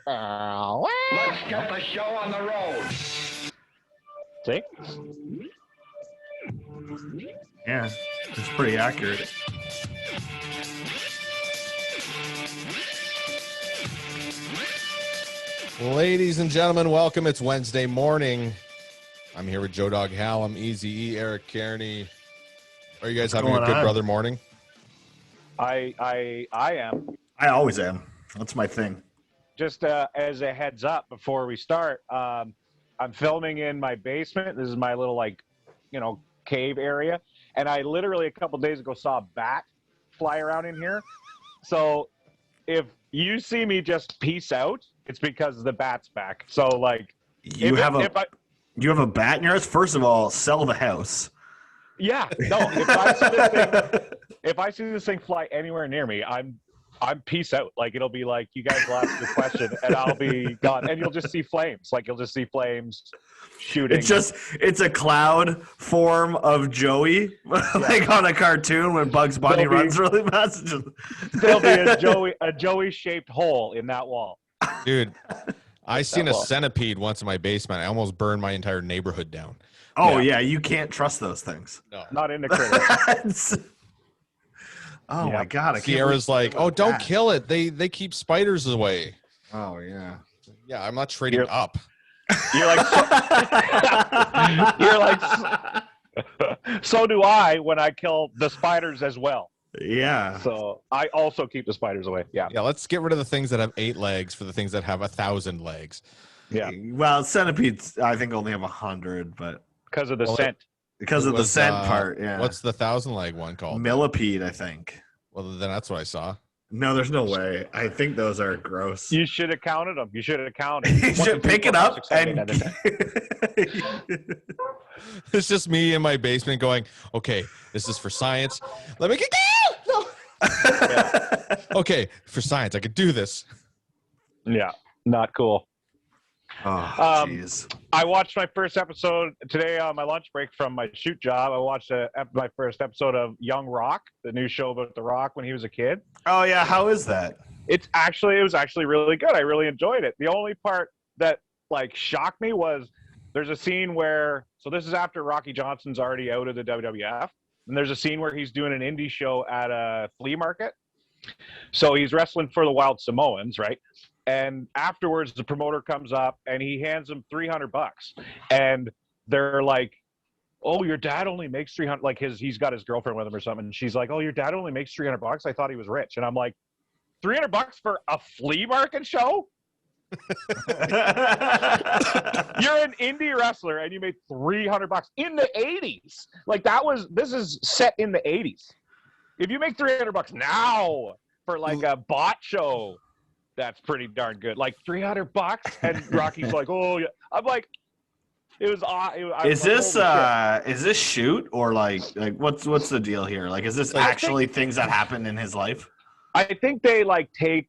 Let's get the show on the road. See? Yeah, it's pretty accurate. Ladies and gentlemen, welcome. It's Wednesday morning. I'm here with Joe Dog Hal. I'm Easy E, Eric Kearney. Are you guys having a good brother morning? I am. I always am. That's my thing. Just as a heads up before we start, I'm filming in my basement. This is my little, cave area. And I literally a couple days ago saw a bat fly around in here. So if you see me just peace out, it's because the bat's back. So, you have a bat in your house? First of all, sell the house. Yeah. No, if I see this thing fly anywhere near me, I'm peace out. It'll be like, you guys will ask the question and I'll be gone. And you'll just see flames. You'll just see flames shooting. It's a cloud form of Joey, on a cartoon when Bugs Bunny runs really fast. There'll be a Joey-shaped hole in that wall. Dude, I seen a centipede once in my basement. I almost burned my entire neighborhood down. Oh, yeah, you can't trust those things. No. Not into critters. Oh, my God. Sierra's like, oh, don't kill it. They keep spiders away. Oh, yeah. Yeah, I'm not trading up. You're like, so do I when I kill the spiders as well. Yeah. So I also keep the spiders away. Yeah. Yeah, let's get rid of the things that have 8 legs for the things that have 1,000 legs. Yeah. Well, centipedes, I think, only have 100, but because of the scent. Because of the scent part, yeah. What's the 1,000-leg one called? Millipede, I think. Well, then that's what I saw. No, there's no way. I think those are gross. You should have counted them. You should have counted. You should pick it up and... It's just me in my basement going, okay, this is for science. Let me get... No! Yeah. Okay, for science, I could do this. Yeah, not cool. Oh, jeez. I watched my first episode today on my lunch break from my shoot job. I watched my first episode of Young Rock, the new show about The Rock when he was a kid. Oh, yeah. How is that? It was actually really good. I really enjoyed it. The only part that shocked me was there's a scene where, so this is after Rocky Johnson's already out of the WWF, and there's a scene where he's doing an indie show at a flea market. So he's wrestling for the Wild Samoans, right? And afterwards, the promoter comes up and he hands him $300, and they're like, "Oh, your dad only makes 300." He's got his girlfriend with him or something. And she's like, "Oh, your dad only makes $300. I thought he was rich." And I'm like, $300 for a flea market show? You're an indie wrestler and you made $300 in the 80s. This is set in the 80s. If you make $300 now for a bot show, that's pretty darn good. $300, and Rocky's like, "Oh yeah." I'm like, it was. Is this shoot or what's the deal here? Is this actually things that happen in his life? I think they take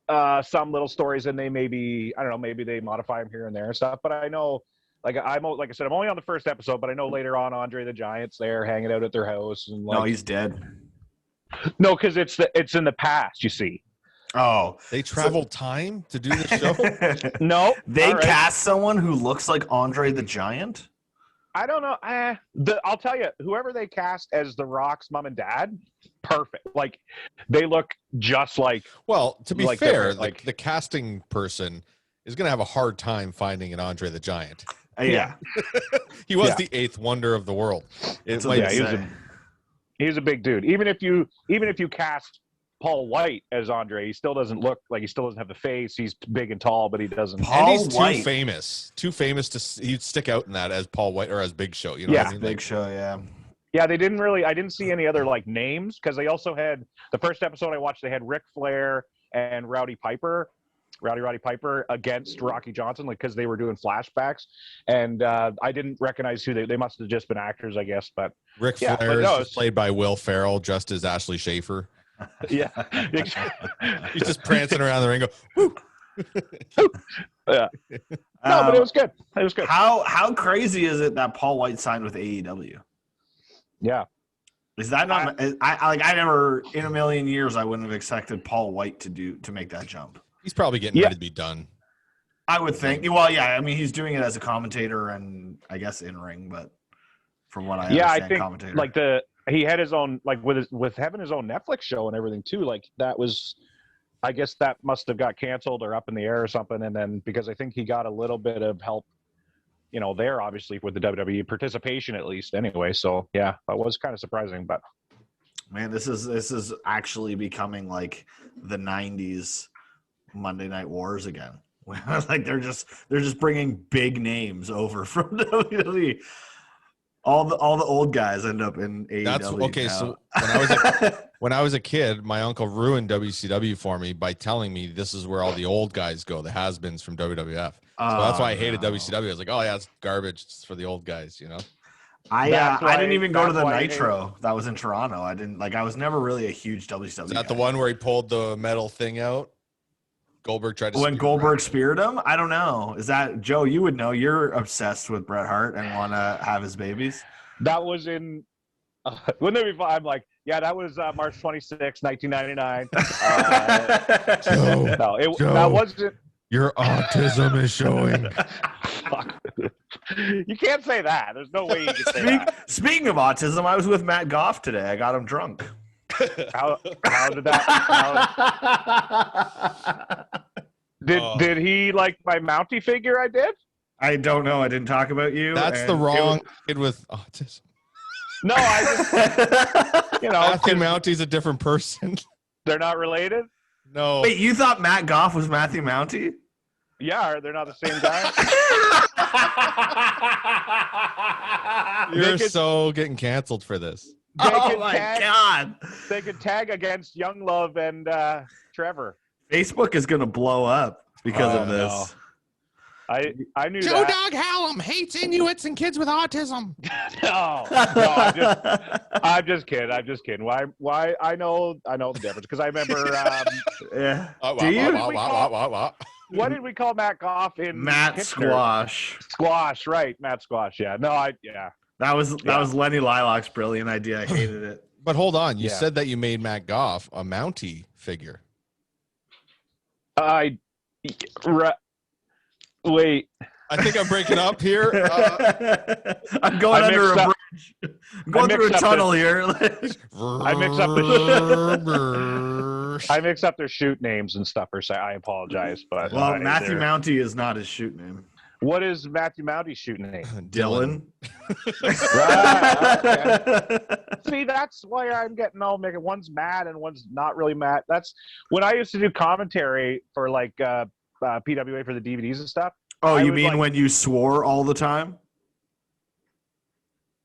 some little stories and they maybe they modify them here and there and stuff. But I know, like I said, I'm only on the first episode, but I know later on Andre the Giant's there hanging out at their house and no, he's dead. No, because it's in the past. You see. Oh, they travel time to do this show? No, they cast someone who looks like Andre the Giant. I don't know. I'll tell you, whoever they cast as The Rock's mom and dad, perfect. They look just like. Well, to be fair, the casting person is going to have a hard time finding an Andre the Giant. Yeah, he was the 8th wonder of the world. He's a big dude. Even if you cast Paul White as Andre, he still doesn't look like, he still doesn't have the face. He's big and tall, but he doesn't. And he's too famous to he'd stick out in that as Paul White or as Big Show. You know what I mean? Big Show, yeah. Yeah, they didn't really. I didn't see any other names because they also had the first episode I watched. They had Ric Flair and Rowdy Piper against Rocky Johnson, because they were doing flashbacks, and I didn't recognize who they must have just been actors, I guess. But Ric Flair is played by Will Ferrell, just as Ashley Schaefer. Yeah, he's just prancing around the ring. Woo. Yeah. No, but it was good. It was good. How crazy is it that Paul White signed with AEW? Yeah. Is that not? I never in a million years I wouldn't have expected Paul White to make that jump. He's probably getting ready to be done. I would think. Well, yeah. I mean, he's doing it as a commentator and I guess in ring, but from what I understand, I think commentator. like he had his own like with having his own Netflix show and everything too. Like that was, I guess that must have got canceled or up in the air or something. And then because I think he got a little bit of help, there obviously with the WWE participation at least anyway. So yeah, that was kind of surprising, but. Man, this is actually becoming like the '90s Monday Night Wars again. Like they're just bringing big names over from WWE. All the old guys end up in AEW. That's okay. now. So when I was a kid, my uncle ruined WCW for me by telling me this is where all the old guys go, the has-beens from WWF. So that's why I hated WCW. I was like, oh yeah, it's garbage. It's for the old guys, I didn't even go to the Nitro that was in Toronto. I was never really a huge WCW. Is that the one where he pulled the metal thing out? Goldberg tried to when Goldberg speared him? I don't know. Is that Joe? You would know. You're obsessed with Bret Hart and want to have his babies. That was in. Wouldn't that be fun? I'm like, yeah, that was March 26, 1999. That wasn't. Your autism is showing. Fuck. You can't say that. There's no way you can say that. Speaking of autism, I was with Matt Goff today. I got him drunk. How did that? Did he like my Mountie figure I did? I don't know. I didn't talk about you. That's the wrong kid with autism. No, I just Matthew Mountie's a different person. They're not related? No. Wait, you thought Matt Goff was Matthew Mountie? Yeah, they're not the same guy. You're so getting canceled for this. Oh my God. They could tag against Young Love and Trevor. Facebook is going to blow up because of this. No. I knew Joe that. Dog Hallam hates Inuits and kids with autism. No, I'm just kidding. Why? I know the difference because I remember. Yeah. Do you? What did we call Matt Goff in Matt Hitler? Squash? Squash, right? Matt Squash. Yeah. No, That was Lenny Lilacs' brilliant idea. I hated it. But hold on, you said that you made Matt Goff a Mountie figure. Wait. I think I'm breaking up here. I'm going under a bridge. I'm going through a tunnel here. I mix up their shoot names and stuff. I apologize, but Matthew Mountie is not his shoot name. What is Matthew Mountie's shoot name? Dylan. Right. Okay. See, that's why I'm getting all mixed. One's mad and one's not really mad. That's when I used to do commentary for like PWA for the DVDs and stuff. Oh, you mean when you swore all the time?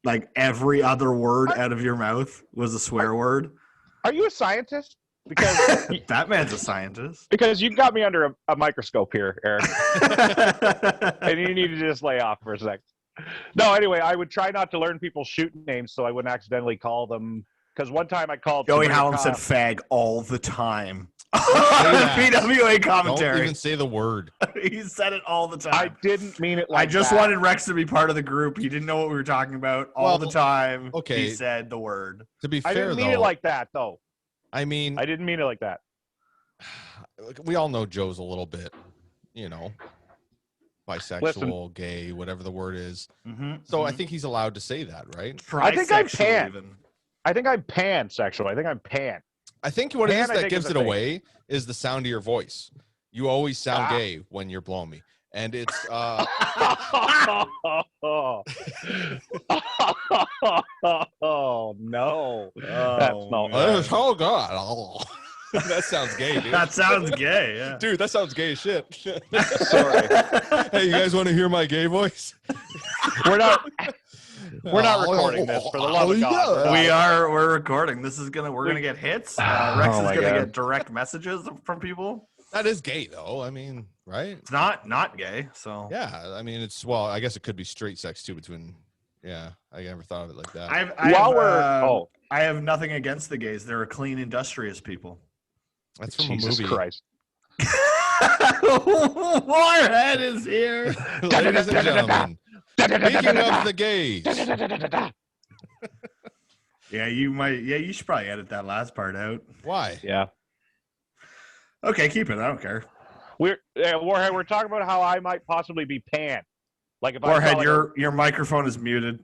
Like every other word out of your mouth was a swear word? Are you a scientist? Because that man's a scientist. Because you got me under a microscope here, Eric. And you need to just lay off for a sec. No, anyway, I would try not to learn people's shoot names so I wouldn't accidentally call them. Because one time I called Joey Hallam said fag all the time. PWA commentary. Don't even say the word. He said it all the time. I didn't mean it like I just wanted Rex to be part of the group. He didn't know what we were talking about all the time. Okay. He said the word. To be fair, I didn't mean it like that, though. I mean, I didn't mean it like that. We all know Joe's a little bit, bisexual, gay, whatever the word is. Mm-hmm. So I think he's allowed to say that, right? I think I'm pan. I think I'm pansexual. I think I'm pan. I think what it is that gives it away is the sound of your voice. You always sound gay when you're blowing me. And it's oh no. That's not oh God. Oh. That sounds gay, dude. That sounds gay, yeah. Dude, that sounds gay as shit. Sorry. Hey, you guys want to hear my gay voice? We're not recording this for the love of God. We're recording. We're gonna get hits. Rex is gonna get direct messages from people. That is gay though. I mean, right? It's not gay, so yeah. I mean, I guess it could be straight sex too between. Yeah, I never thought of it like that. I have nothing against the gays. They're a clean, industrious people. That's from Jesus a movie. Christ. Warhead is here. Ladies and gentlemen, speaking of the gays. Yeah, you should probably edit that last part out. Why? Yeah. Okay, keep it. I don't care. Warhead, we're talking about how I might possibly be panned. Like if Warhead, I your microphone is muted.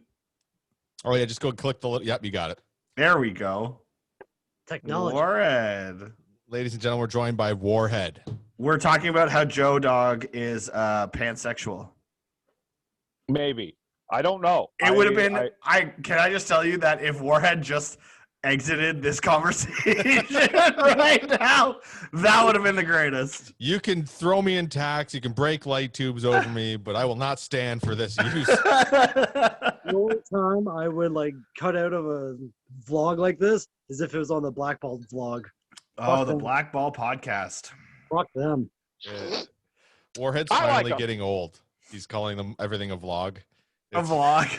Oh yeah, just go click the. Yep, you got it. There we go. Technology. Warhead. Ladies and gentlemen, we're joined by Warhead. We're talking about how Joe Dog is pansexual. maybe. I don't know. It would have been. Can I just tell you that if Warhead just exited this conversation right now, that would have been the greatest. You can throw me in tacks, you can break light tubes over me, but I will not stand for this use. The only time I would like cut out of a vlog like this is if it was on the Blackball vlog. Oh, Fuck the them. Blackball podcast. Fuck them. Warhead's I like finally 'em. getting old. He's calling them everything a vlog. A vlog.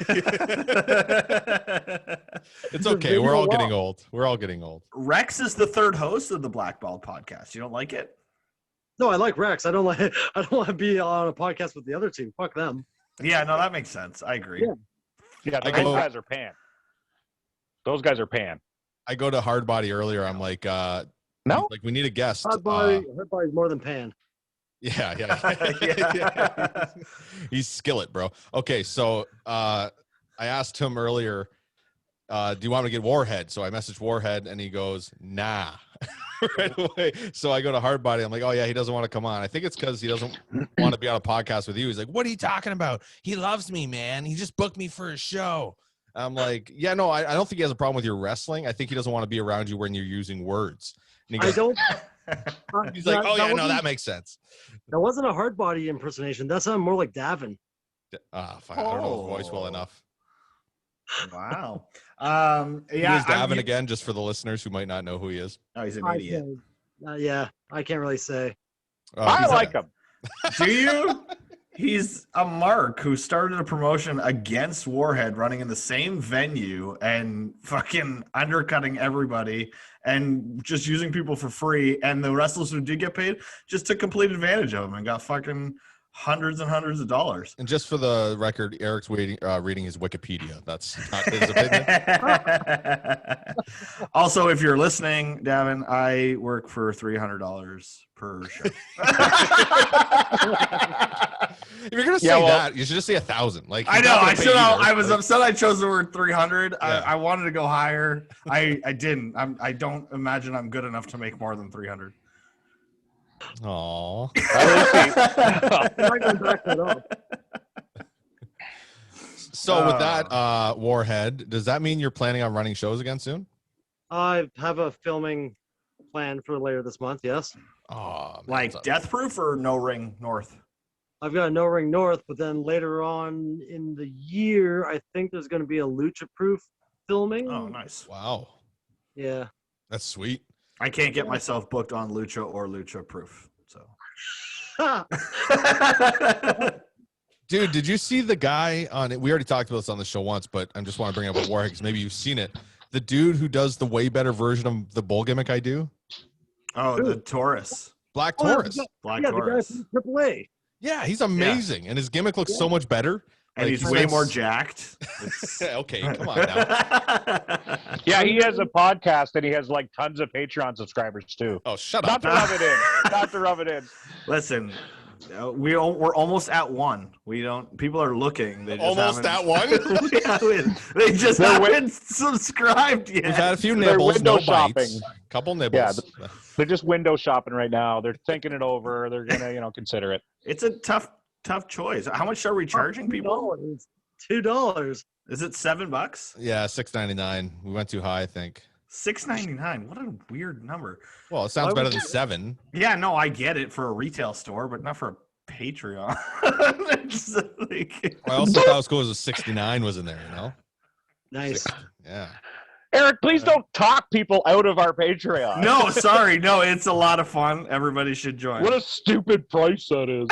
It's okay. We're all getting old. We're all getting old. Rex is the third host of the Blackball podcast. You don't like it? No, I like Rex. I don't want to be on a podcast with the other two. Fuck them. Yeah, no, that makes sense. I agree. Yeah. Yeah, I those go- guys are pan. Those guys are pan. I go to Hardbody earlier. I'm like, No? like we need a guest. Her body's more than pan. Yeah. Yeah. He's skillet, bro. Okay, so I asked him earlier, do you want me to get Warhead? So I messaged Warhead and he goes, nah. Right away. So I go to Hardbody. I'm like, oh yeah, he doesn't want to come on. I think it's because he doesn't want to be on a podcast with you. He's like, what are you talking about? He loves me, man. He just booked me for a show. I'm like, yeah, no, I don't think he has a problem with your wrestling. I think he doesn't want to be around you when you're using words. And he I goes, don't. he's like, oh yeah, no, wasn't- that makes sense. That wasn't a hard body impersonation. That sounded more like Davin. Fuck, I don't know his voice well Oh. enough. Wow. Who Yeah. is Davin again, just for the listeners who might not know who he is? Oh, he's an I idiot. can't- yeah, I can't really say. I He's like him. Do you? He's a mark who started a promotion against Warhead, running in the same venue and fucking undercutting everybody and just using people for free. And the wrestlers who did get paid just took complete advantage of him and got fucking hundreds and hundreds of dollars. And just for the record, Eric's reading his Wikipedia. That's not his opinion. Also, if you're listening, Davin, I work for $300 per show. If you're gonna say Yeah, well- that, you should just say 1,000. Like I he's know. not gonna I pay should. either. I was Like, upset. I chose the word 300. Yeah. I wanted to go higher. I didn't. I don't imagine I'm good enough to make more than 300. Aw. I'm not gonna back that up. So with that, Warhead, does that mean you're planning on running shows again soon? I have a filming plan for later this month. Yes, Oh, Like Death Proof or No Ring North? I've got No Ring North, but then later on in the year, I think there's going to be a Lucha Proof filming. Oh, nice. wow, Yeah. that's sweet. I can't get myself booked on Lucha or Lucha Proof. So. Dude, did you see the guy on it? We already talked about this on the show once, but I just want to bring up with Warhead because maybe you've seen it. The dude who does the way better version of the bull gimmick I do, Oh, the Taurus. Black Oh, Taurus. Black yeah, the guy Taurus. from AAA. Yeah, he's amazing, and his gimmick looks so much better. And Like, he's he's way like- more jacked. It's- Okay, come on now. Yeah, he has a podcast and he has like tons of Patreon subscribers too. Oh, shut Not up. to rub it in. Not to rub it in. Listen, we're almost at one. We don't. People are looking. They just Almost at haven't- one. We haven't- they just They're haven't subscribed yet. We've had a few They're nibbles, window no shopping. bites. Couple nibbles. They're just window shopping right now. They're thinking it over. They're gonna, consider it. It's a tough choice. How much are we charging people? $2. Is it $7? Yeah, $6.99. We went too high, I think. $6.99. What a weird number. Well, it sounds Why better would than you- 7. Yeah, no, I get it for a retail store, but not for a Patreon. It's like- I also thought it was cool as a 69 was in there, you know? Nice. Yeah. Eric, please don't talk people out of our Patreon. no, sorry, no, it's a lot of fun. Everybody should join. What a stupid price that is.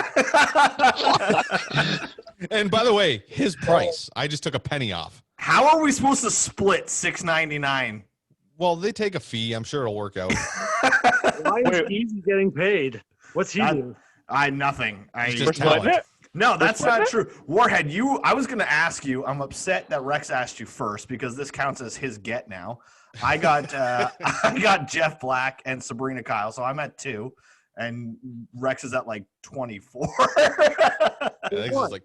And by the way, his price, I just took a penny off. How are we supposed to split $6.99? Well, they take a fee. I'm sure it'll work out. Why is Wait. Easy getting paid? What's he I- do? Nothing. It's We're just splitting talent. it? No, that's What's not that? true. Warhead, I was going to ask you. I'm upset that Rex asked you first because this counts as his get now. I got I got Jeff Black and Sabrina Kyle, so I'm at 2. and Rex is at like 24. I think this is like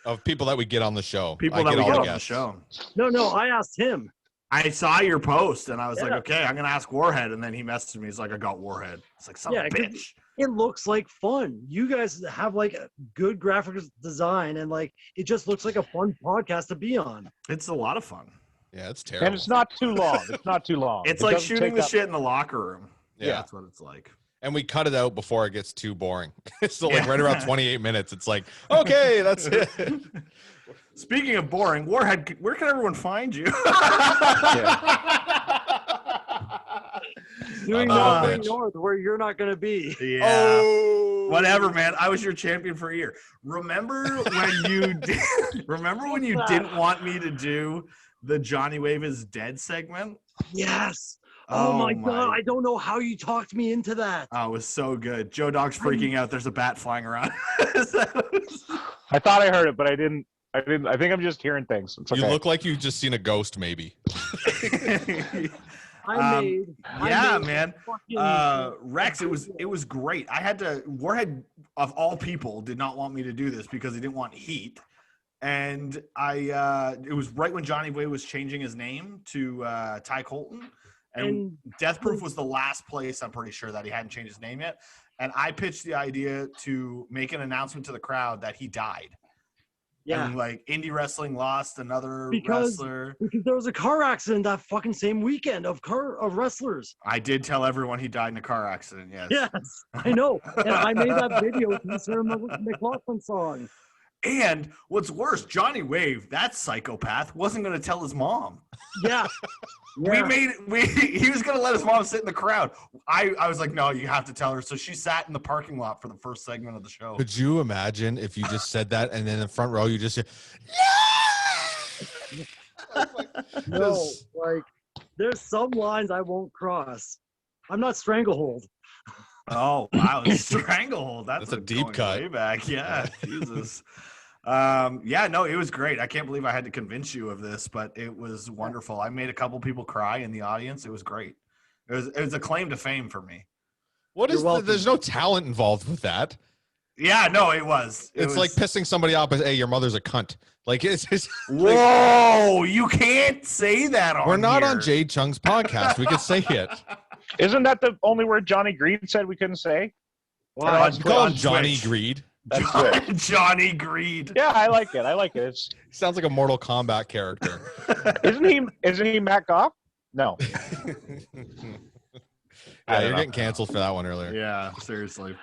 of people that we get on the show. People I that get we all get the on the guests. show. No, I asked him. I saw your post and I was like, Yeah. okay, I'm gonna ask Warhead, and then he messaged me. He's like, I got Warhead. It's like, son of a 'cause bitch. It looks like fun. You guys have like a good graphics design, and like it just looks like a fun podcast to be on. It's a lot of fun. Yeah, it's terrible. And it's not too long. It's not too long. It's It like doesn't shooting take the up- shit in the locker room. Yeah. That's what it's like. And we cut it out before it gets too boring. So like Yeah. right around 28 minutes, it's like, okay, that's it. Speaking of boring, Warhead, where can everyone find you? Doing Oh, Northern bitch. North where you're not going to be. Yeah. Oh, Whatever, man. I was your champion for a year. Remember when you remember when you didn't want me to do the Johnny Wave is Dead segment? Yes. Oh, my God. I don't know how you talked me into that. Oh, it was so good. Joe Dog's freaking out. There's a bat flying around. I thought I heard it, but I didn't. I think I'm just hearing things. It's okay. You look like you've just seen a ghost, maybe. I yeah, made man. fucking- Rex, it was great. I had to. Warhead, of all people, did not want me to do this because he didn't want heat, and it was right when Johnny Way was changing his name to Ty Colton, and Death Proof was the last place, I'm pretty sure, that he hadn't changed his name yet. And I pitched the idea to make an announcement to the crowd that he died. Yeah. And like indie wrestling lost another Because wrestler. there was a car accident that fucking same weekend of wrestlers. I did tell everyone he died in a car accident. Yes. Yes, I know. And I made that video with the Sarah McLaughlin song. And what's worse, Johnny Wave, that psychopath, wasn't going to tell his mom. Yeah. Yeah. He was going to let his mom sit in the crowd. I was like, no, you have to tell her. So she sat in the parking lot for the first segment of the show. Could you imagine if you just said that and then in the front row you just say, No, like there's some lines I won't cross. I'm not stranglehold. Oh, wow. Stranglehold. That's a deep going cut. Way back. Yeah. Jesus. Yeah, no, it was great. I can't believe I had to convince you of this, but it was wonderful. I made a couple people cry in the audience. It was great. It was a claim to fame for me. what You're is welcome. there's no talent involved with that. Yeah, no, it was. It's like pissing somebody off as, hey, your mother's a cunt. Like it's Whoa, you can't say that on we're not here. on Jade Chung's podcast. We could say it. Isn't that the only word Johnny Green said we couldn't say? Wow. You call him on Johnny Twitch. Greed. That's good. Johnny Greed. Yeah, I like it. It's Sounds like a Mortal Kombat character. isn't he Matt Goff? No. Yeah, don't you're know. getting canceled for that one earlier. Yeah, seriously.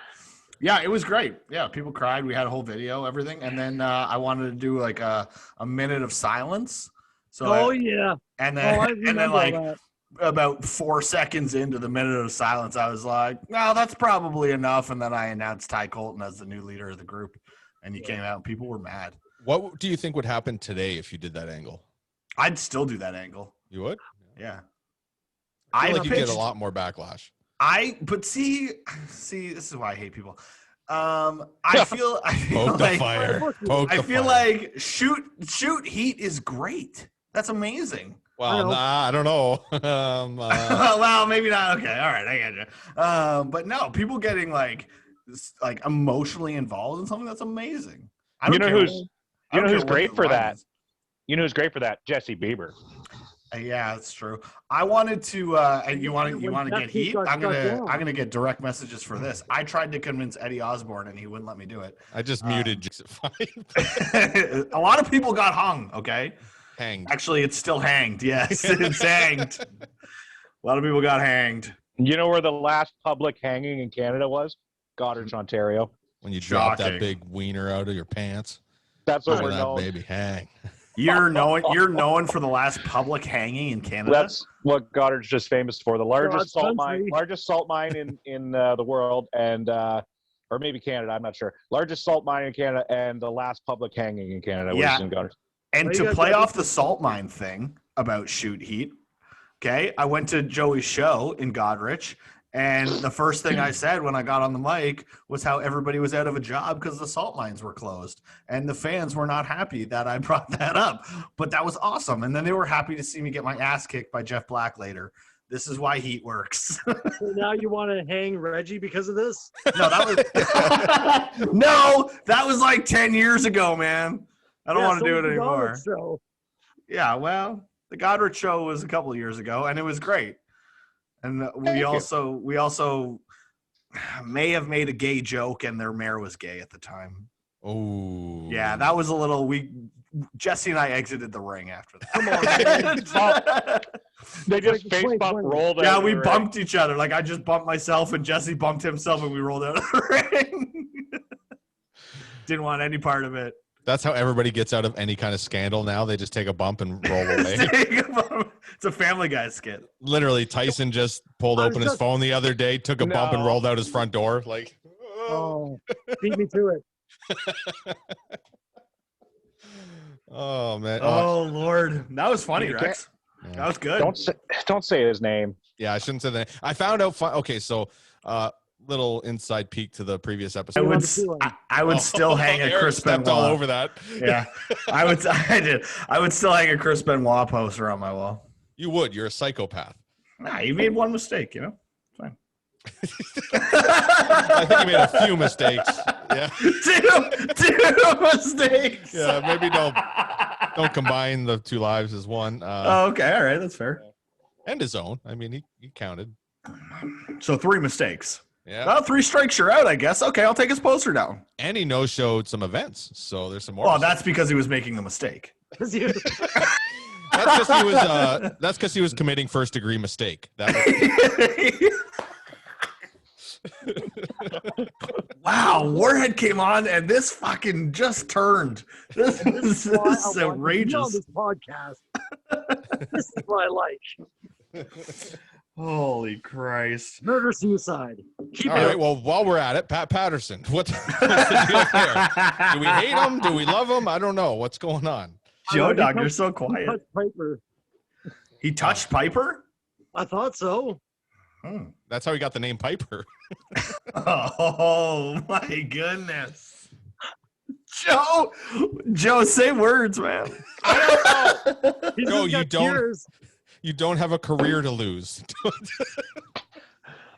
Yeah, it was great. Yeah, people cried. We had a whole video, everything, and then I wanted to do like a minute of silence. So Yeah. and Oh, then I and remember then like that. about 4 seconds into the minute of silence, I was like, "No, that's probably enough." And then I announced Ty Colton as the new leader of the group, and he came out. And people were mad. What do you think would happen today if you did that angle? I'd still do that angle. You would? Yeah. I feel like you get a pitched- lot more backlash. but see, this is why I hate people. I feel Poke the like fire. Poke I the feel fire. like shoot heat is great. That's amazing. Well, I don't know. Well, maybe not. Okay, all right, I get you. But no, people getting like emotionally involved in something that's amazing. I don't You know care who's what- I you don't know who's care what great the for line that? is. You know who's great for that? Jesse Bieber. Yeah, that's true. I wanted to. And you want to When get Jesse heat? got I'm shut gonna down. I'm gonna get direct messages for this. I tried to convince Eddie Osborne, and he wouldn't let me do it. I just muted Jason Five. A lot of people got hung. Okay. Hanged. Actually, it's still hanged. Yes, it's hanged. A lot of people got hanged. You know where the last public hanging in Canada was? Goderich, Ontario. When you drop Shocking. that big wiener out of your pants. That's what Let we're that known. baby hang. You're known for the last public hanging in Canada. That's what Goderich is famous for. The largest God's salt mine in the world, and or maybe Canada. I'm not sure. Largest salt mine in Canada, and the last public hanging in Canada Yeah. was in Goderich. And Well, you to guys play got- off the salt mine thing about shoot heat, okay, I went to Joey's show in Godrich, and the first thing I said when I got on the mic was how everybody was out of a job because the salt mines were closed, and the fans were not happy that I brought that up. But that was awesome, and then they were happy to see me get my ass kicked by Jeff Black later. This is why Heat works. So now you want to hang Reggie because of this? No, that was no, that was like 10 years ago, man. I don't want to do it anymore. So. Yeah, well, the Godrich show was a couple of years ago, and it was great. And we also may have made a gay joke, and their mayor was gay at the time. Oh, Yeah, that was a little. Jesse and I exited the ring after that. Come on, man. They just face bump rolled out. Yeah, of we the ring. bumped each other. Like I just bumped myself, and Jesse bumped himself, and we rolled out of the ring. Didn't want any part of it. that's how everybody gets out of any kind of scandal now. They just take a bump and roll away. It's a Family Guy skit. Literally, Tyson just pulled open his phone the other day, took a bump, and No. rolled out his front door. Like, Oh, beat me to it. oh man. Oh Lord, that was funny, You Rex. Yeah. That was good. Don't say his name. Yeah, I shouldn't say that. I found out. Okay, so little inside peek to the previous I episode. would, feeling. I would still hang a Eric Chris stepped Benoit. all over that. Yeah, I did. I would still hang a Chris Benoit poster on my wall. You would. You're a psychopath. Nah, you made one mistake, you know. Fine. I think you made a few mistakes. Yeah. two mistakes. Yeah. Maybe don't combine the two lives as one. Oh, okay. All right. That's fair. And his own. I mean, he counted. So 3 mistakes. Yeah. Well, 3 strikes, you're out, I guess. Okay, I'll take his poster down. And he no-showed some events, so there's some more. Well, that's because he was making the mistake. That's because he was. That's because he was committing first-degree mistake. That was, Wow, Warhead came on, and this fucking just turned. This is outrageous. On this podcast. This is what I like. Holy Christ. Murder suicide. Keep all it right. up. Well, while we're at it, Pat Patterson. What's the deal there? Do we hate him? Do we love him? I don't know. What's going on? Joe Dog, you're He so quiet. touched Piper. He touched Piper? I thought so. That's how he got the name Piper. Oh my goodness. Joe, say words, man. He's No, just got you don't. tears. You don't have a career to lose.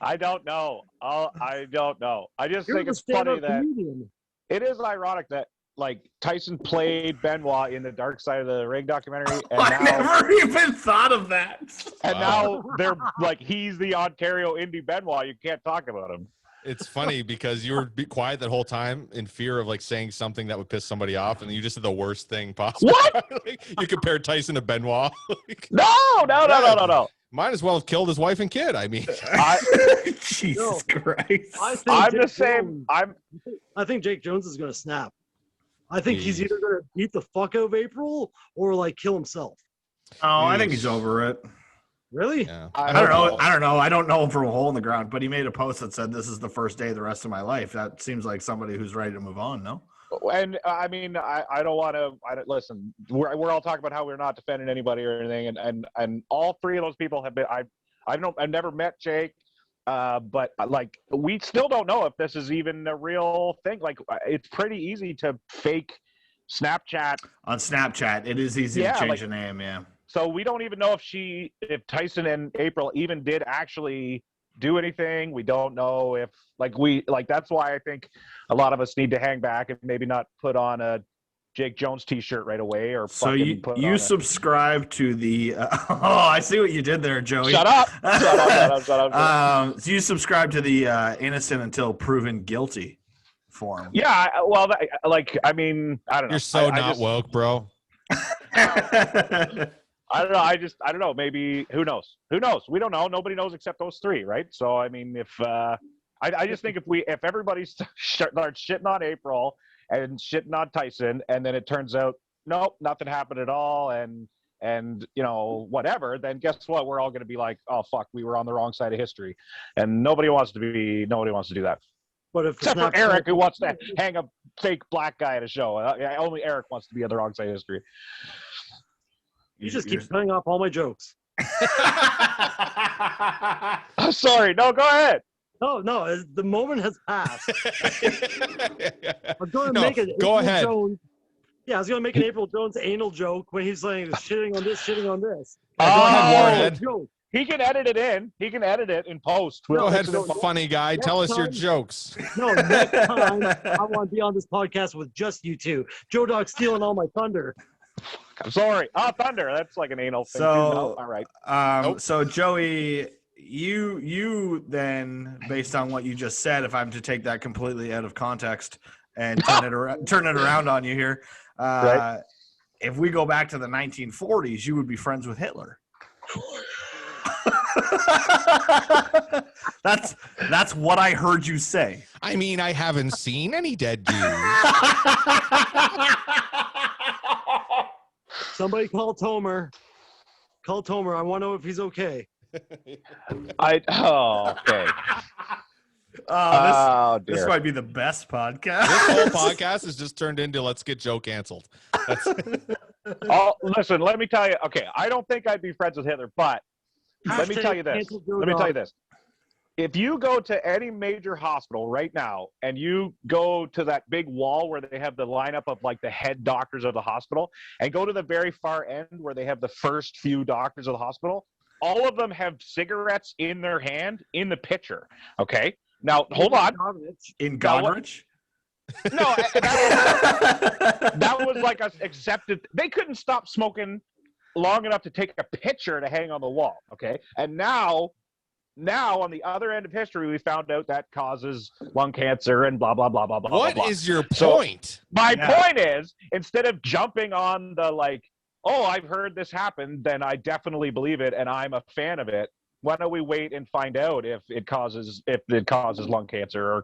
I don't know. I don't know. I just You're think the it's funny stand-up that comedian. it is ironic that like Tyson played Benoit in the Dark Side of the Ring documentary, and I now never even thought of that. now they're like he's the Ontario indie Benoit. You can't talk about him. It's funny because you were quiet that whole time in fear of like saying something that would piss somebody off, and you just did the worst thing possible. What? Like, you compared Tyson to Benoit. Like, No. might as well have killed his wife and kid. I mean, Jesus Christ. I'm the same. I think Jake Jones is going to snap. I think he's either going to beat the fuck out of April or like kill himself. Oh, I think he's over it. Really? yeah. I don't know. I don't know him from a hole in the ground, but he made a post that said, "This is the first day of the rest of my life." That seems like somebody who's ready to move on. No. And I mean, I don't want to. Listen. We're all talking about how we're not defending anybody or anything, and all 3 of those people have been. I've never met Jake, but like we still don't know if this is even a real thing. Like it's pretty easy to fake Snapchat On Snapchat, it is easy to change a name. Yeah. So we don't even know if Tyson and April even did actually do anything. We don't know if that's why I think a lot of us need to hang back and maybe not put on a Jake Jones t-shirt right away or So you subscribe to the I see what you did there, Joey. Shut up. Shut up. So you subscribe to the innocent until proven guilty form. Yeah, well, I mean, I don't know. You're so I not just, woke, bro. I don't know. I don't know. Maybe who knows? We don't know. Nobody knows except those 3, right? So I mean, if I just think if everybody starts shitting on April and shitting on Tyson, and then it turns out nope, nothing happened at all, and you know whatever, then guess what? We're all going to be like, oh fuck, we were on the wrong side of history, and nobody wants to do that. But if Except for Eric, who wants to hang a fake black guy at a show. Only Eric wants to be on the wrong side of history. you just keep cutting off all my jokes. I'm sorry. No, go ahead. No, the moment has passed. I'm going to make an go April ahead. Jones. Yeah, I was going to make an April Jones anal joke when he's saying shitting on this. Go ahead, Warhead. Joke. He can edit it in. He can edit it in post. Go ahead, Listen, funny guy. Tell us your time- jokes. No, next time I want to be on this podcast with just you two. Joe Dog stealing all my thunder. I'm sorry. Oh, Thunder. That's like an anal thing. So- too. No, all right. Nope. So Joey, you then, based on what you just said, if I'm to take that completely out of context and turn it around on you here, Right. if we go back to the 1940s, you would be friends with Hitler. That's what I heard you say. I mean, I haven't seen any dead Jews. Somebody call Tomer. Call Tomer. I want to know if he's okay. Okay. Oh, Oh, this dear. might be the best podcast. This whole podcast has just turned into let's get Joe canceled. That's, Oh, listen, let me tell you. Okay, I don't think I'd be friends with Hitler, but let me Hashtag tell you this. cancel Joe Let me tell you Dog. this. If you go to any major hospital right now and you go to that big wall where they have the lineup of like the head doctors of the hospital and go to the very far end where they have the first few doctors of the hospital, all of them have cigarettes in their hand in the picture. Okay. Now, hold on. In Now, what- Godrich? No, that was like a accepted. They couldn't stop smoking long enough to take a picture to hang on the wall. Okay. And now on the other end of history, we found out that causes lung cancer and blah, blah, blah, blah, blah. what blah, blah. is your So- point? My Yeah. point is, instead of jumping on the like, oh, I've heard this happen, then I definitely believe it and I'm a fan of it. Why don't we wait and find out if it causes lung cancer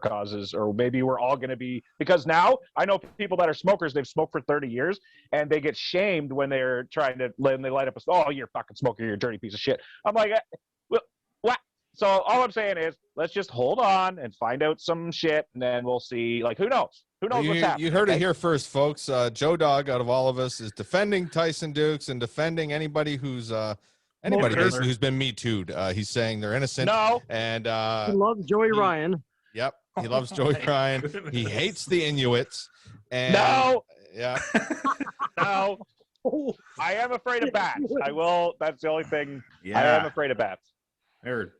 or maybe we're all going to be, because now I know people that are smokers, they've smoked for 30 years and they get shamed when they're trying to, when they light up oh, you're a fucking smoker, you're a dirty piece of shit. I'm like, well, what? So all I'm saying is let's just hold on and find out some shit and then we'll see, like, who knows? Who knows what's happening? You heard it okay? here first, folks. Joe Dog, out of all of us, is defending Tyson Dukes and defending anybody who's anybody Hitler. basically who's been Me Too'd. He's saying they're innocent. No. And He loves Joey he- Ryan. yep, he loves Joey my Ryan. goodness. He hates the Inuits. And No. yeah. No. Oh, I am afraid of bats. I will. That's the only thing. I am Yeah. afraid of bats. They're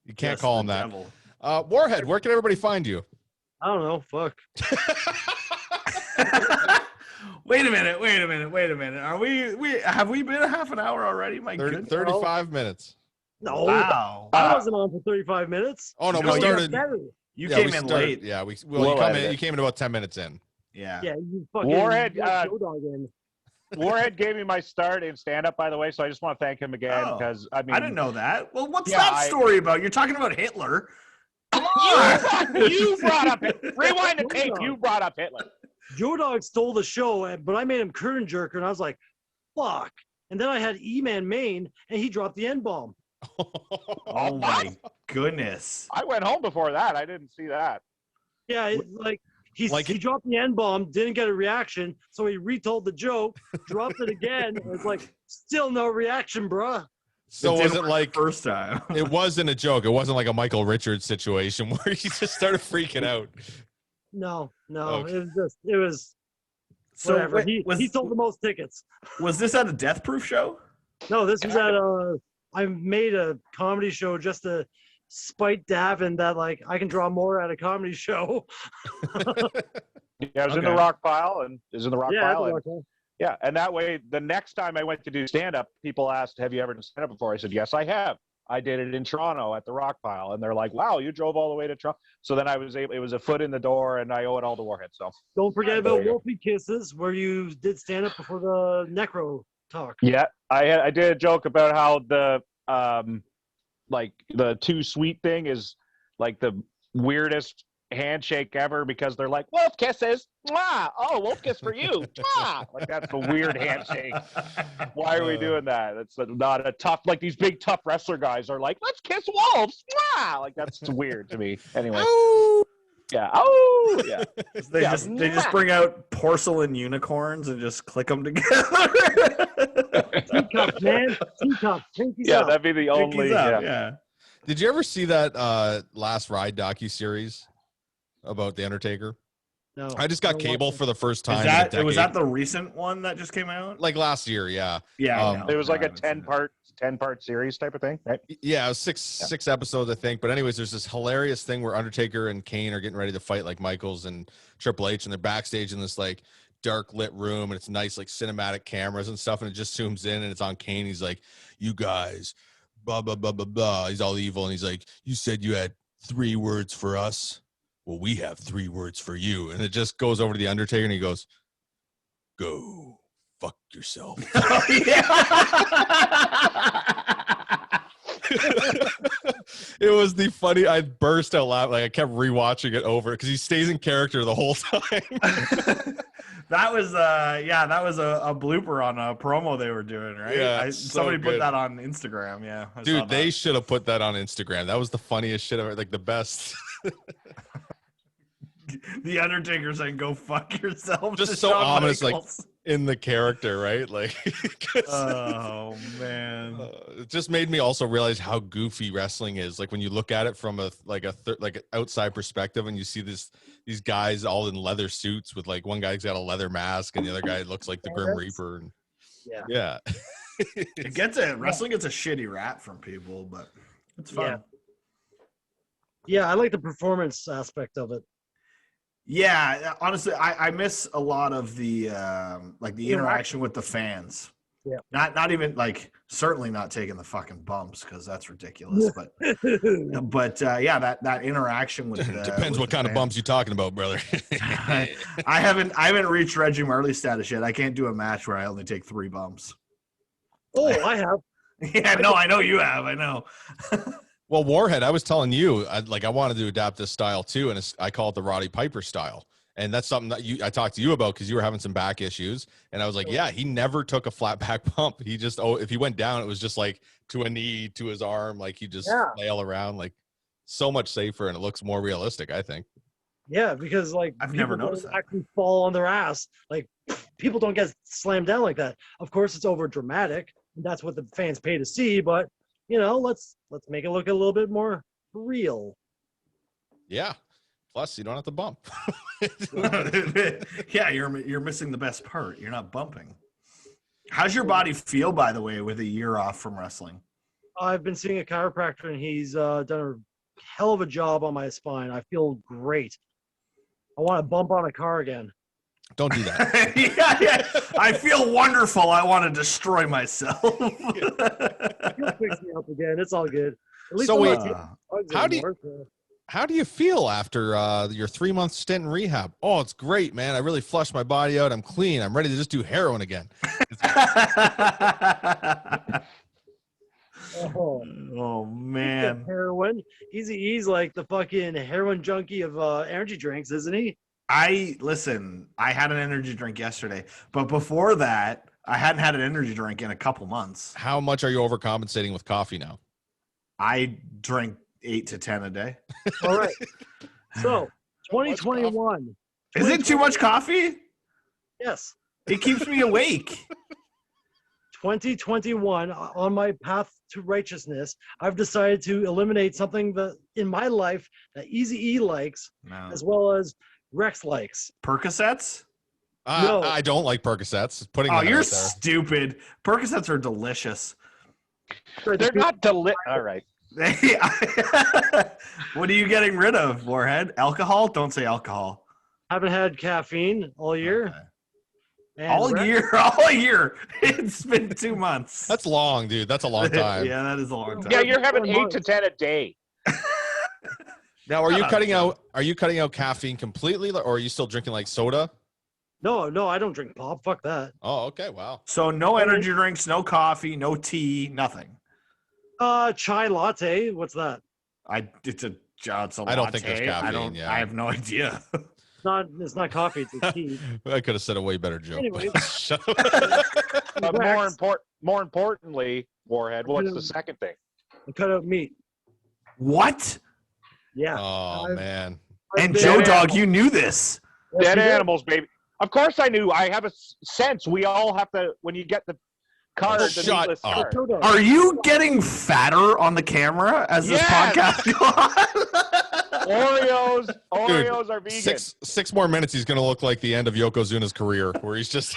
You can't just call the him that. devil. Warhead, where can everybody find you? I don't know. Fuck. Wait a minute. Are we have we been a half an hour already? My 30, goodness. 35 minutes. No. Wow. I wasn't on for 35 minutes. Oh no, No, we you started. Better. You yeah, came we in started- late. Yeah, We'll edit you it. came in about 10 minutes in. Yeah. Yeah, you fucking Warhead, let Joe Dog in. Warhead gave me my start in stand-up, by the way, so I just want to thank him again Oh, because I mean I didn't know that. Well, what's Yeah, that I- story about? You're talking about Hitler. Come You, on. you brought up it. Rewind the tape. You brought up Hitler. Joe Dog stole the show, but I made him curtain jerker, and I was like, fuck. And then I had E-Man Maine, and he dropped the N-bomb. Oh my goodness. I went home before that. I didn't see that. Yeah, he dropped the N-bomb, didn't get a reaction, so he retold the joke, dropped it again, and it's like, still no reaction, bruh. So was didn't it work like the first time? it wasn't a joke? It wasn't like a Michael Richards situation where he just started freaking out. No, Okay. it was So whatever. wait, He sold the most tickets. was this at a Death Proof show? No, this was at I made a comedy show just to spite Davin that like I can draw more at a comedy show. Yeah, I was in the Okay. rock pile and is in the rock Yeah, pile. I And, can yeah, and that way, the next time I went to do stand-up, people asked, "Have you ever done stand-up before?" I said, "Yes, I have. I did it in Toronto at the rock pile," and they're like, "Wow, you drove all the way to Toronto." So then I was able. It was a foot in the door, and I owe it all to Warhead. So Don't forget There about you go. Wolfie Kisses, where you did stand up before the Necro talk. yeah, I did a joke about how the like the too sweet thing is like the weirdest handshake ever because they're like wolf kisses, mwah! Oh, wolf kiss for you, mwah! Like that's the weird handshake. Why are we doing that? It's not a tough, like these big tough wrestler guys are like, let's kiss wolves, mwah! Like that's weird to me. Anyway, yeah, oh yeah. They Yeah. just bring out porcelain unicorns and just click them together. Teacups, man. Teacups. Pinkies Yeah, up. that'd be the only. Pinkies up, Yeah. yeah. Did you ever see that Last Ride docuseries about the Undertaker? No. I just got cable for the first time. Is in a that decade. was that the recent one that just came out? Like last year? Yeah. Yeah, It was like I a haven't seen it. 10-part series type of thing, right? Yeah, it was six episodes, I think. But anyways, there's this hilarious thing where Undertaker and Kane are getting ready to fight like Michaels and Triple H, and they're backstage in this like dark lit room, and it's nice like cinematic cameras and stuff, and it just zooms in and it's on Kane. He's like, "You guys, blah blah blah blah blah." He's all evil, and he's like, "You said you had 3 words for us. Well, we have 3 words for you." And it just goes over to the Undertaker, and he goes, "Go fuck yourself." It was the funny. I burst out laughing. Like I kept rewatching it over because he stays in character the whole time. That was a blooper on a promo they were doing, right? Yeah, somebody put good. that on Instagram. Yeah, I saw Dude, that. they should have put that on Instagram. That was the funniest shit ever. Like the best. The Undertaker saying "Go fuck yourself." Just to so Shawn ominous, Michaels. in the character, right? Like, Oh man. it just made me also realize how goofy wrestling is. Like when you look at it from a an outside perspective, and you see these guys all in leather suits with like one guy's got a leather mask and the other guy looks like the Grim Reaper. And yeah. Wrestling gets a shitty rap from people, but it's fun. Yeah, I like the performance aspect of it. Yeah, honestly, I miss a lot of the the interaction with the fans. Yeah. Not even like certainly not taking the fucking bumps because that's ridiculous. But that interaction with Depends what kind of bumps you're talking about, brother. I haven't reached Reggie Marley status yet. I can't do a match where I only take 3 bumps. Oh, I have. Yeah, no, I know you have. I know. Well, Warhead, I was telling you, I wanted to adapt this style too, and I call it the Roddy Piper style. And that's something that I talked to you about because you were having some back issues. And I was like, yeah, he never took a flat back bump. He just, if he went down, it was just like to a knee, to his arm, like he just flail around, like so much safer, and it looks more realistic, I think. Yeah, because like I've never noticed that. Actually fall on their ass. Like people don't get slammed down like that. Of course, it's over dramatic, and that's what the fans pay to see. But let's make it look a little bit more real. Yeah. Plus, you don't have to bump. Yeah, you're missing the best part. You're not bumping. How's your body feel, by the way, with a year off from wrestling? I've been seeing a chiropractor, and he's done a hell of a job on my spine. I feel great. I want to bump on a car again. Don't do that. Yeah. I feel wonderful. I want to destroy myself. You'll fix me up again. It's all good. At least So I'm wait, not how do you feel after your 3-month stint in rehab? Oh, it's great, man. I really flushed my body out. I'm clean. I'm ready to just do heroin again. Oh man. Heroin. He's like the fucking heroin junkie of energy drinks, isn't he? I had an energy drink yesterday, but before that, I hadn't had an energy drink in a couple months. How much are you overcompensating with coffee now? I drink 8 to 10 a day. All right. So 2021. Is it too much coffee? Yes. It keeps me awake. 2021, on my path to righteousness, I've decided to eliminate something that in my life that Eazy-E likes, as well as Rex likes. Percocets? No. I don't like Percocets. You're stupid. Percocets are delicious. They're not delicious. All right. What are you getting rid of, Warhead? Alcohol? Don't say alcohol. Haven't had caffeine all year. Okay. And All year. It's been 2 months. That's long, dude. That's a long time. Yeah, that is a long time. Yeah, you're having 8 to 10 a day. Now, are you cutting out caffeine completely, or are you still drinking like soda? No, I don't drink pop. Fuck that. Oh, okay. Wow. So no energy drinks, no coffee, no tea, nothing. Chai latte. What's that? It's a latte. I don't think there's caffeine. I have no idea. It's not coffee. It's a tea. I could have said a way better joke. Anyway. But more importantly, Warhead, what's the second thing? I cut out meat. What? Yeah. Oh, man. And Joe Dog, you knew this. Dead animals, baby. Of course I knew. I have a sense. We all have to, when you get the Card, the Shut meatless up. card. Soda. Are you getting fatter on the camera as this Yes! podcast goes on? Oreos are vegan. Six more minutes, he's gonna look like the end of Yokozuna's career, where he's just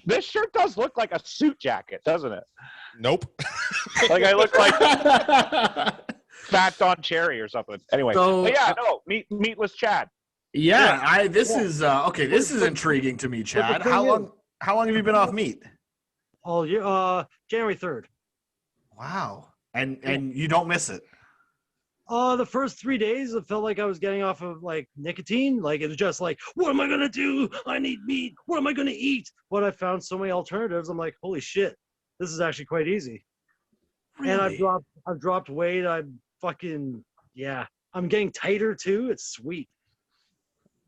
This shirt does look like a suit jacket, doesn't it? nope. Like I look like Fat Don Cherry or something. Anyway, So, but yeah, no, meatless Chad. Yeah, this is okay. This is intriguing to me, Chad. How long have you been off meat? All year, January 3rd. Wow, and you don't miss it. The first 3 days, it felt like I was getting off of like nicotine. Like it was just like, what am I gonna do? I need meat. What am I gonna eat? But I found so many alternatives. I'm like, holy shit, this is actually quite easy. Really? And I've dropped weight. I'm I'm getting tighter too. It's sweet.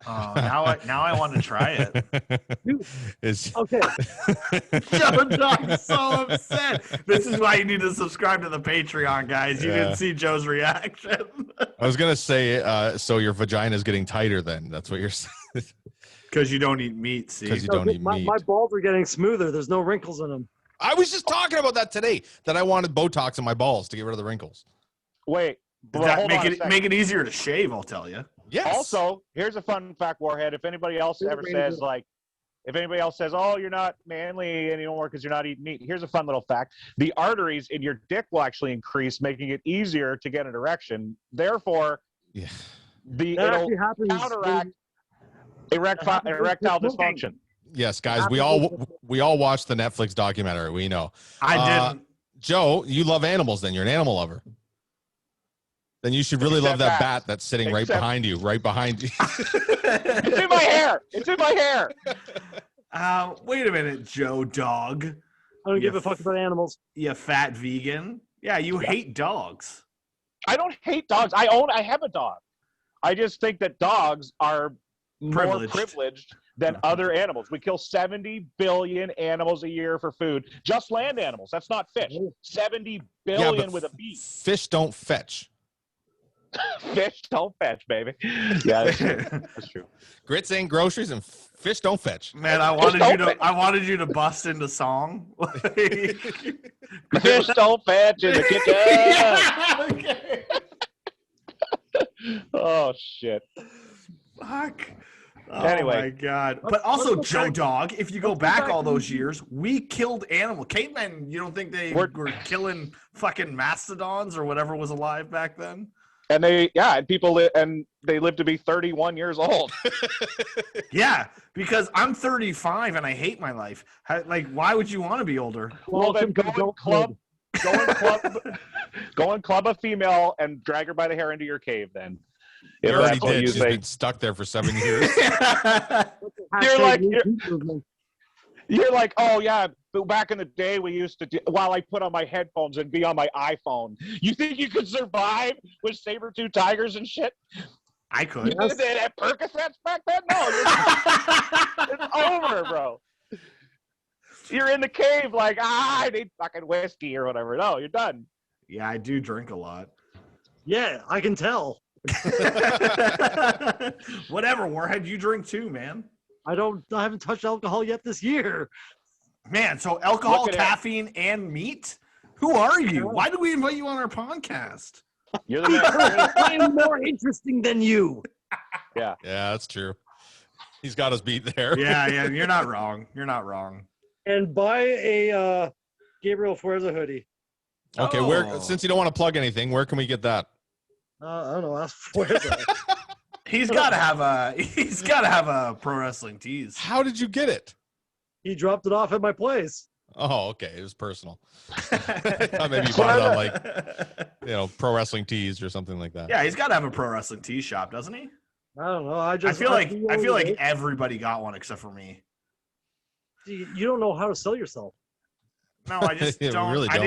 Oh, now I want to try it. Okay. Joe Dog's so upset. This is why you need to subscribe to the Patreon, guys. You didn't see Joe's reaction. I was gonna say, so your vagina is getting tighter. Then that's what you're saying. Because you don't eat meat. See, Because you don't eat meat. My balls are getting smoother. There's no wrinkles in them. I was just talking about that today. That I wanted Botox in my balls to get rid of the wrinkles. Wait, Does bro, that hold on a second. make it easier to shave. I'll tell you. Yes. Also, here's a fun fact, Warhead. If anybody else ever says oh, you're not manly anymore because you're not eating meat, here's a fun little fact. The arteries in your dick will actually increase, making it easier to get an erection. Therefore, Yeah. That actually happens. counteract erectile dysfunction. Yes, guys. We all watched the Netflix documentary. We know. I didn't. Joe, you love animals. Then you're an animal lover. Then you should really love that bat that's sitting right behind you. It's in my hair. It's in my hair. Wait a minute, Joe Dog. I don't give a fuck about animals. You fat vegan. Yeah, you hate dogs. I don't hate dogs. I have a dog. I just think that dogs are more privileged than other animals. We kill 70 billion animals a year for food. Just land animals. That's not fish. 70 billion with a B. Fish don't fetch. Fish don't fetch, baby. Yeah, that's true. That's true. Grits ain't groceries and fish don't fetch. Man, I wanted you to bust into song. Fish don't fetch in the kitchen. Yeah, okay. Oh shit. Fuck. Oh Anyway. my god. But also, Joe Dog, if you go back all those years, we killed animals. Cavemen, you don't think they were killing fucking mastodons or whatever was alive back then? And they lived to be 31 years old. Yeah, because I'm 35 and I hate my life. Why would you want to be older? Well, then go and club a female and drag her by the hair into your cave then. You If already that's what did. you She's think. been stuck there for 7 years. You're like, oh yeah, back in the day we used to while I put on my headphones and be on my iPhone. You think you could survive with saber-tooth tigers and shit? I could. You did that at Percocets back then? No, it's over, bro. You're in the cave like, I need fucking whiskey or whatever. No, you're done. Yeah, I do drink a lot. Yeah, I can tell. Whatever, Warhead, you drink too, man. I haven't touched alcohol yet this year. Man, so alcohol, caffeine, and meat? Who are you? Why did we invite you on our podcast? You're the man. I'm more interesting than you. Yeah. Yeah, that's true. He's got us beat there. Yeah, you're not wrong. You're not wrong. And buy a Gabriel Fuerza hoodie. Okay, Oh. since you don't want to plug anything, where can we get that? I don't know. Ask Fuerza. He's got to have a pro wrestling tease. How did you get it? He dropped it off at my place. Oh, okay. It was personal. I thought maybe you bought it on pro wrestling tees or something like that. Yeah, he's got to have a pro wrestling tee shop, doesn't he? I don't know. I feel like everybody got one except for me. You don't know how to sell yourself. No, I just Yeah, we don't. really I don't.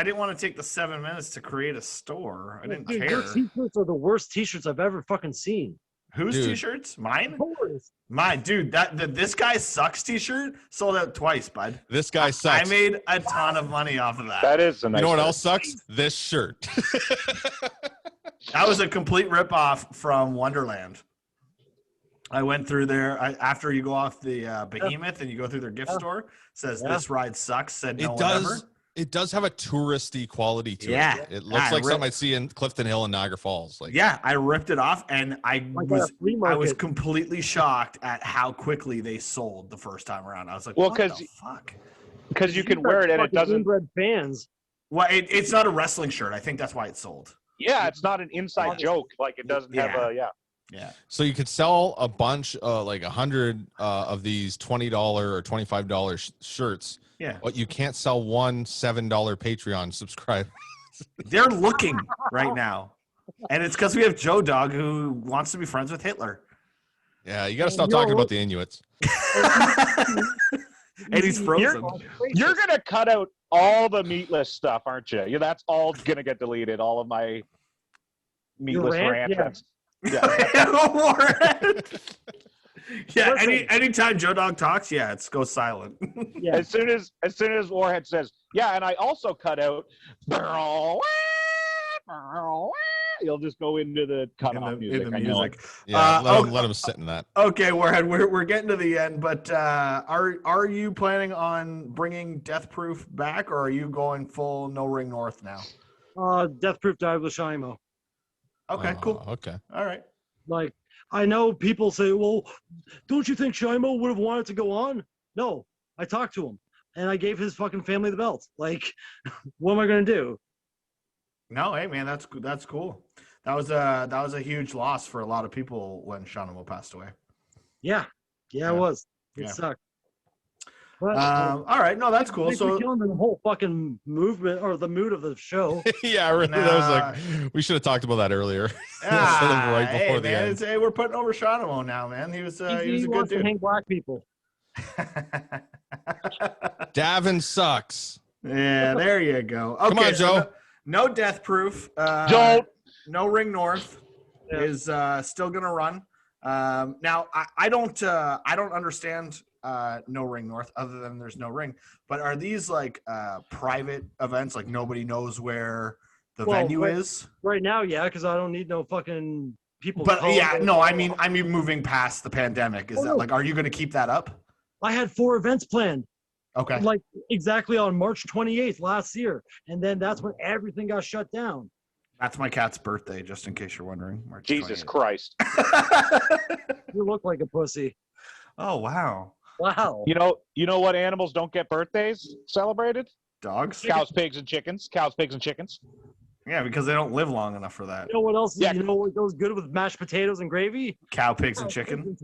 didn't want to take the 7 minutes to create a store. I didn't Dude, care. your t-shirts are the worst t-shirts I've ever fucking seen. Whose Dude. t-shirts? Mine? Yours. Mine, dude. This guy sucks t-shirt sold out twice, bud. This guy sucks. I made a ton of money off of that. That is a nice You know what shirt. else sucks? This shirt. That was a complete ripoff from Wonderland. I went through there after you go off the Behemoth and you go through their gift store. Says this ride sucks. Said no one ever. It does have a touristy quality to Yeah. it. It looks like something I'd see in Clifton Hill and Niagara Falls. Like, yeah, I ripped it off, and I was market. completely shocked at how quickly they sold the first time around. I was like, Well, what the fuck? Because you can wear it and it doesn't. Inbred fans. Well, it's not a wrestling shirt. I think that's why it sold. Yeah, it's not an inside joke. Like it doesn't have a Yeah. so you could sell a bunch, like 100 of these $20 or $25 shirts. Yeah. But you can't sell one $7 Patreon subscriber. They're looking right now. And it's because we have Joe Dog who wants to be friends with Hitler. Yeah, you got to stop talking about the Inuits. And he's frozen. You're gonna cut out all the meatless stuff, aren't you? Yeah, that's all gonna get deleted. All of my meatless rant. Yeah. Anytime Joe Dog talks, it goes silent. Yeah. As soon as Warhead says, yeah, and I also cut out. You'll just go into the cut-off music. Yeah, let him sit in that. Okay, Warhead, we're getting to the end, but are you planning on bringing Death Proof back, or are you going full No Ring North now? Death Proof died with Shimo. Okay, cool. Okay. All right. Like, I know people say, well, don't you think Shimo would have wanted to go on? No, I talked to him, and I gave his fucking family the belt. Like, what am I going to do? No, hey, man, that's cool. That was a huge loss for a lot of people when Shimo passed away. Yeah, it was. It sucked. But, all right, no, that's cool. So killing the whole fucking movement or the mood of the show. Yeah, really. That was like we should have talked about that earlier. Right before the end. Hey, we're putting over Shimo now, man. He was a good dude. To hang black people. Davin sucks. Yeah, there you go. Okay, come on, Joe. No Death Proof. No Ring North is still gonna run. Now I don't understand No Ring North other than there's no ring. But are these like private events? Like nobody knows where the venue is? Right now, yeah, because I don't need no fucking people. But I mean moving past the pandemic. Is that like, are you gonna keep that up? I had 4 events planned. Okay. Like exactly on March 28th last year. And then that's when everything got shut down. That's my cat's birthday, just in case you're wondering. March Jesus 28th. Christ. You look like a pussy. Oh, wow. Wow. You know what animals don't get birthdays celebrated? Dogs? Cows, pigs, and chickens. Cows, pigs, and chickens. Yeah, because they don't live long enough for that. You know what else? Yeah. You know what goes good with mashed potatoes and gravy? Cow, pigs, and chicken.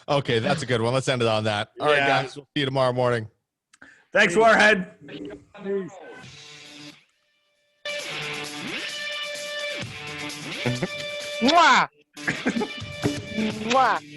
Okay, that's a good one. Let's end it on that. All right, guys. We'll see you tomorrow morning. Thanks, Warhead. Peace. Mwah! Mwah!